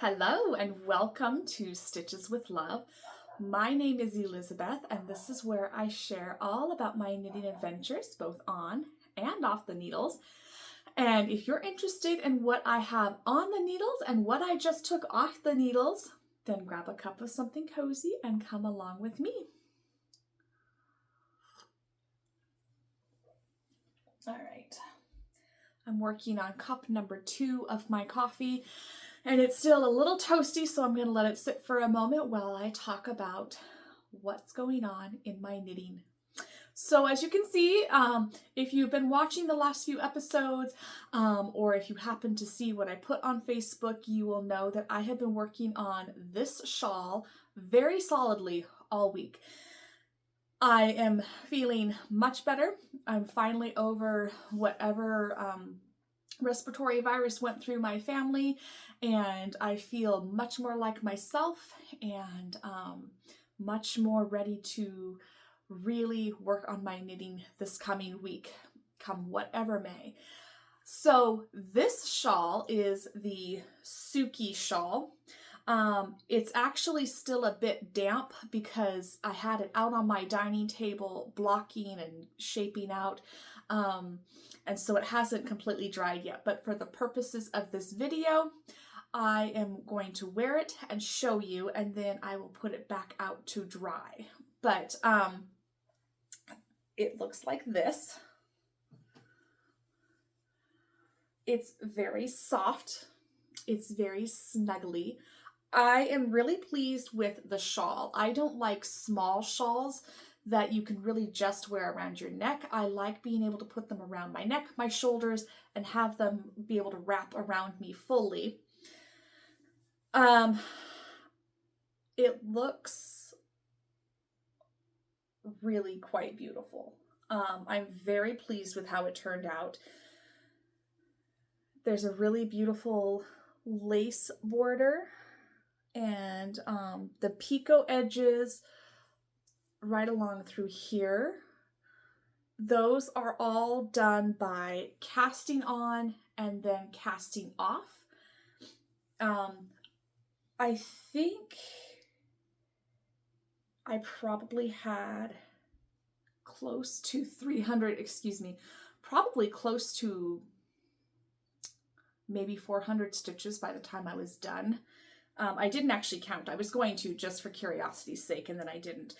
Hello and welcome to Stitches with Love. My name is Elizabeth and this is where I share all about my knitting adventures both on and off the needles. And if you're interested in what I have on the needles and what I just took off the needles, then grab a cup of something cozy and come along with me. All right, I'm working on cup number 2 of my coffee. And it's still a little toasty, so I'm going to let it sit for a moment while I talk about what's going on in my knitting. So as you can see, if you've been watching the last few episodes, or if you happen to see what I put on Facebook, you will know that I have been working on this shawl very solidly all week. I am feeling much better. I'm finally over whatever respiratory virus went through my family, and I feel much more like myself and much more ready to really work on my knitting this coming week, come whatever may. So this shawl is the Suki shawl. It's actually still a bit damp because I had it out on my dining table blocking and shaping out. And so it hasn't completely dried yet, but for the purposes of this video, I am going to wear it and show you, and then I will put it back out to dry. But it looks like this. It's very soft. It's very snuggly. I am really pleased with the shawl. I don't like small shawls that you can really just wear around your neck. I like being able to put them around my neck, my shoulders, and have them be able to wrap around me fully. It looks really quite beautiful. I'm very pleased with how it turned out. There's a really beautiful lace border and the picot edges right along through here. Those are all done by casting on and then casting off. I think I probably had close to 300, probably close to maybe 400 stitches by the time I was done. I didn't actually count. I was going to just for curiosity's sake, and then I didn't.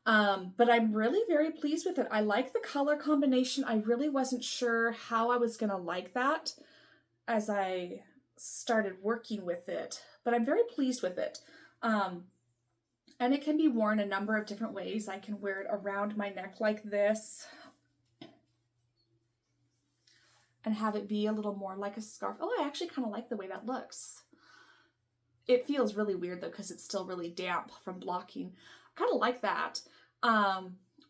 But I'm really very pleased with it. I like the color combination. I really wasn't sure how I was going to like that as I started working with it, but I'm very pleased with it. And it can be worn a number of different ways. I can wear it around my neck like this and have it be a little more like a scarf. Oh, I actually kind of like the way that looks. It feels really weird though because it's still really damp from blocking. I kind of like that.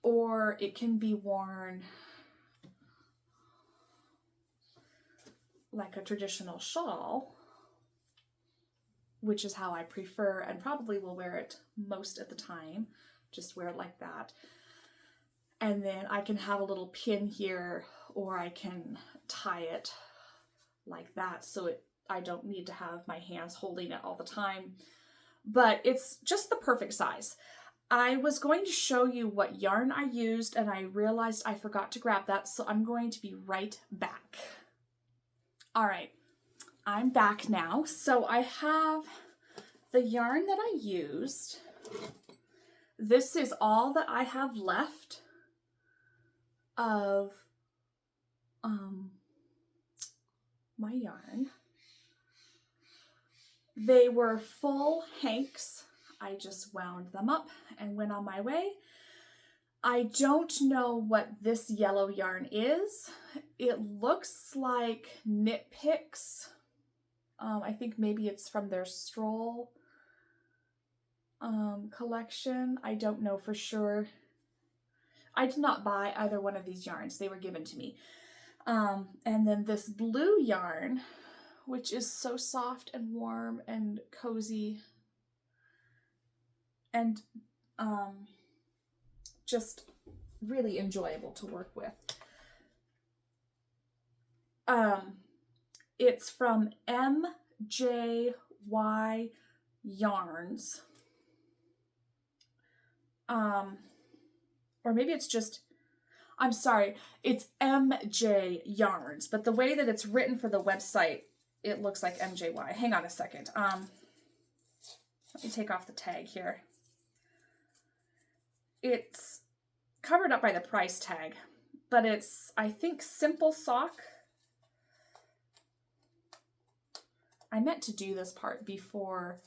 Or it can be worn like a traditional shawl, which is how I prefer and probably will wear it most of the time. Just wear it like that. And then I can have a little pin here, or I can tie it like that so I don't need to have my hands holding it all the time. But it's just the perfect size. I was going to show you what yarn I used and I realized I forgot to grab that, so I'm going to be right back. All right, I'm back now. So I have the yarn that I used. This is all that I have left of my yarn. They were full hanks. I just wound them up and went on my way. I don't know what this yellow yarn is. It looks like Knit Picks. I think maybe it's from their Stroll collection. I don't know for sure. I did not buy either one of these yarns. They were given to me. And then this blue yarn, which is so soft and warm and cozy and just really enjoyable to work with. It's from MJ Yarns. Or maybe it's just, I'm sorry, it's MJ Yarns, but the way that it's written for the website, it looks like MJY. Hang on a second. Let me take off the tag here. It's covered up by the price tag, but it's, I think, Simple Sock. I meant to do this part before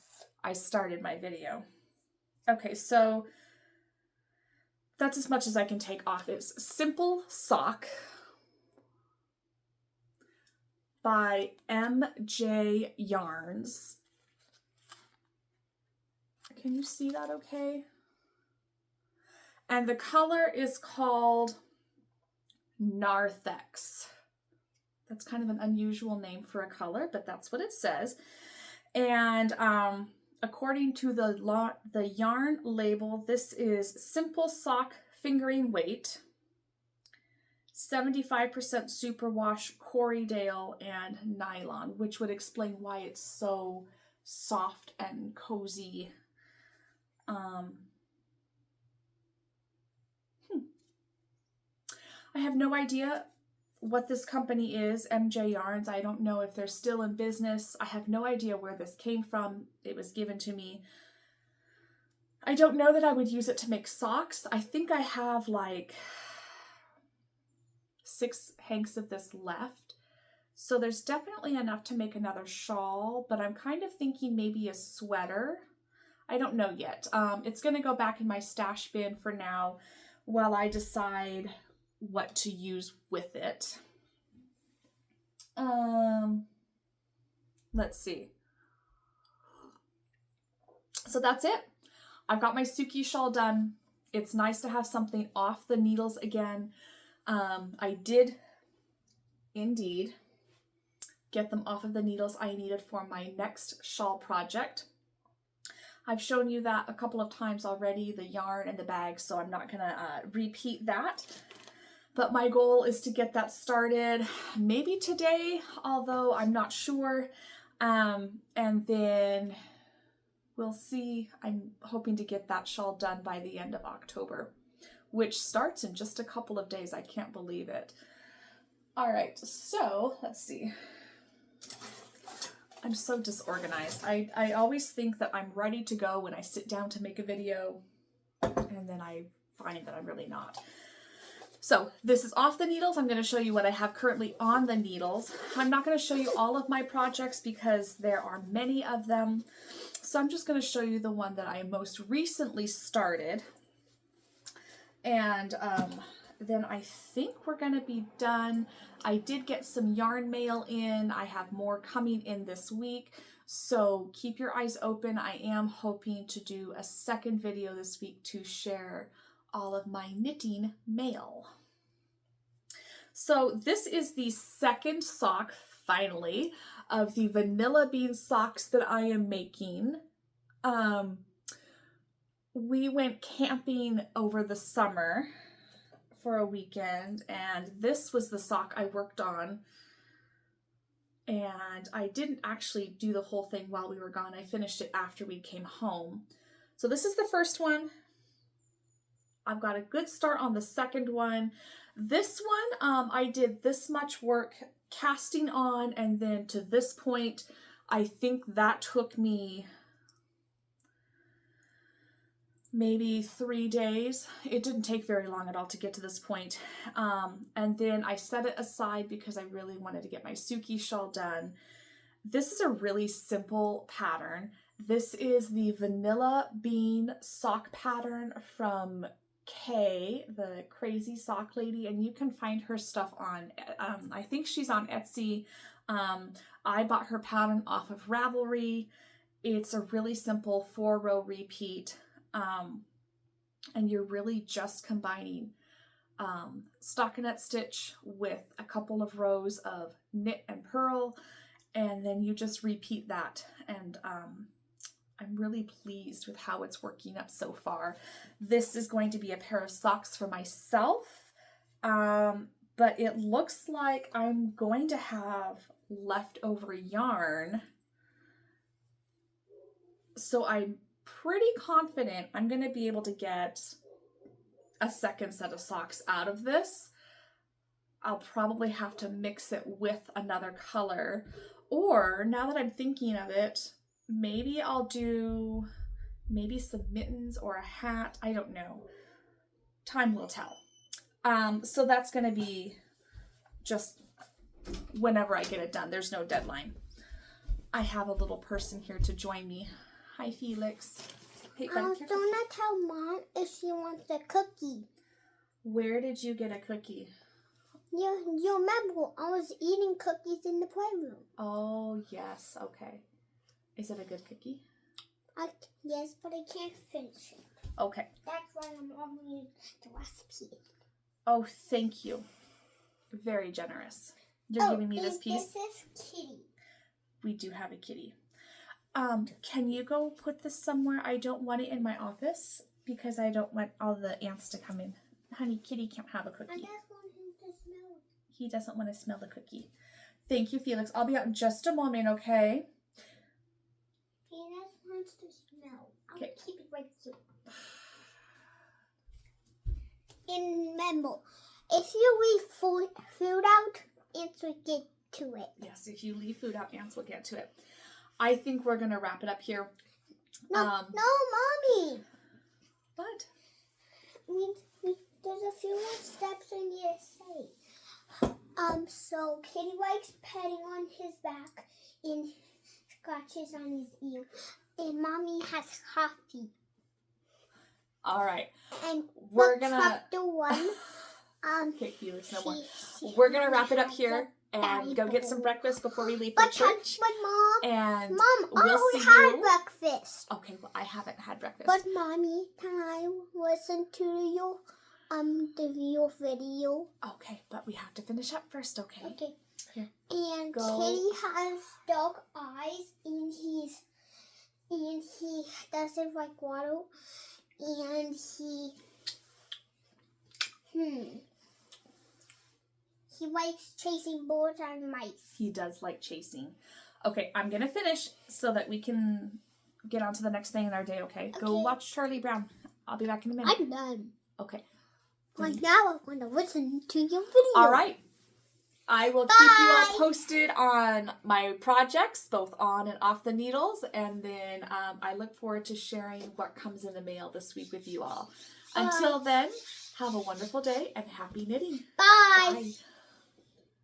I started my video. Okay, so that's as much as I can take off. It's Simple Sock by MJ Yarns. Can you see that okay? And the color is called Narthex. That's kind of an unusual name for a color, but that's what it says. And according to the yarn label, this is Simple Sock fingering weight, 75% superwash, Corriedale, and nylon, which would explain why it's so soft and cozy. I have no idea what this company is, MJ Yarns. I don't know if they're still in business. I have no idea where this came from. It was given to me. I don't know that I would use it to make socks. I think I have like 6 hanks of this left. So there's definitely enough to make another shawl, but I'm kind of thinking maybe a sweater. I don't know yet. It's going to go back in my stash bin for now while I decide what to use with it. Let's see. So that's it. I've got my Suki shawl done. It's nice to have something off the needles again. I did indeed get them off of the needles I needed for my next shawl project. I've shown you that a couple of times already, the yarn and the bag, so I'm not gonna repeat that. But my goal is to get that started maybe today, although I'm not sure. And then we'll see. I'm hoping to get that shawl done by the end of October, which starts in just a couple of days. I can't believe it. All right, so let's see. I'm so disorganized. I always think that I'm ready to go when I sit down to make a video, and then I find that I'm really not. So this is off the needles. I'm going to show you what I have currently on the needles. I'm not going to show you all of my projects because there are many of them. So I'm just going to show you the one that I most recently started. And then I think we're going to be done. I did get some yarn mail in. I have more coming in this week. So keep your eyes open. I am hoping to do a second video this week to share all of my knitting mail. So this is the second sock, finally, of the vanilla bean socks that I am making. We went camping over the summer for a weekend, and this was the sock I worked on. And I didn't actually do the whole thing while we were gone. I finished it after we came home. So this is the first one. I've got a good start on the second one. This one, I did this much work casting on, and then to this point, I think that took me maybe 3 days. It didn't take very long at all to get to this point. And then I set it aside because I really wanted to get my Suki shawl done. This is a really simple pattern. This is the vanilla bean sock pattern from Kay, the crazy sock lady, and you can find her stuff on, I think she's on Etsy. I bought her pattern off of Ravelry. It's a really simple 4-row repeat, and you're really just combining stockinette stitch with a couple of rows of knit and purl, and then you just repeat that. And I'm really pleased with how it's working up so far. This is going to be a pair of socks for myself, but it looks like I'm going to have leftover yarn So I'm pretty confident I'm going to be able to get a second set of socks out of this. I'll probably have to mix it with another color. Or, now that I'm thinking of it, maybe I'll do some mittens or a hat. I don't know. Time will tell. So that's going to be just whenever I get it done. There's no deadline. I have a little person here to join me. Hi, Felix. Hey, I was gonna tell Mom if she wants a cookie. Where did you get a cookie? You remember I was eating cookies in the playroom. Oh, yes. Okay. Is it a good cookie? Yes, but I can't finish it. Okay. That's why I'm offering the recipe. Oh, thank you. Very generous. You're giving me this piece? This is Kitty. We do have a kitty. Can you go put this somewhere? I don't want it in my office because I don't want all the ants to come in. Honey, Kitty can't have a cookie. I just want him to smell it. He doesn't want to smell the cookie. Thank you, Felix. I'll be out in just a moment, okay? He just wants to smell. I'll keep it right here. And remember, if you leave food out, ants will get to it. Yes, if you leave food out, ants will get to it. I think we're going to wrap it up here. No, Mommy. What? There's a few more steps in your say. So Kitty likes petting on his back and scratches on his ear. And Mommy has coffee. All right. And we're gonna chapter 1. Okay, Felix, no more. We're gonna wrap it up here and go get some breakfast before we leave for church. But Mom, and we'll see you. Breakfast. Okay, well, I haven't had breakfast. But Mommy, can I listen to your video? Okay, but we have to finish up first, okay? Okay. Here. And Go. Kitty has dark eyes, and he doesn't like water, and he likes chasing birds and mice. He does like chasing. Okay, I'm gonna finish so that we can get on to the next thing in our day, okay? Go watch Charlie Brown. I'll be back in a minute. I'm done. Okay. Right now I'm going to listen to your video. All right. I will keep you all posted on my projects, both on and off the needles, and then I look forward to sharing what comes in the mail this week with you all. Until then, have a wonderful day and happy knitting. Bye. Bye.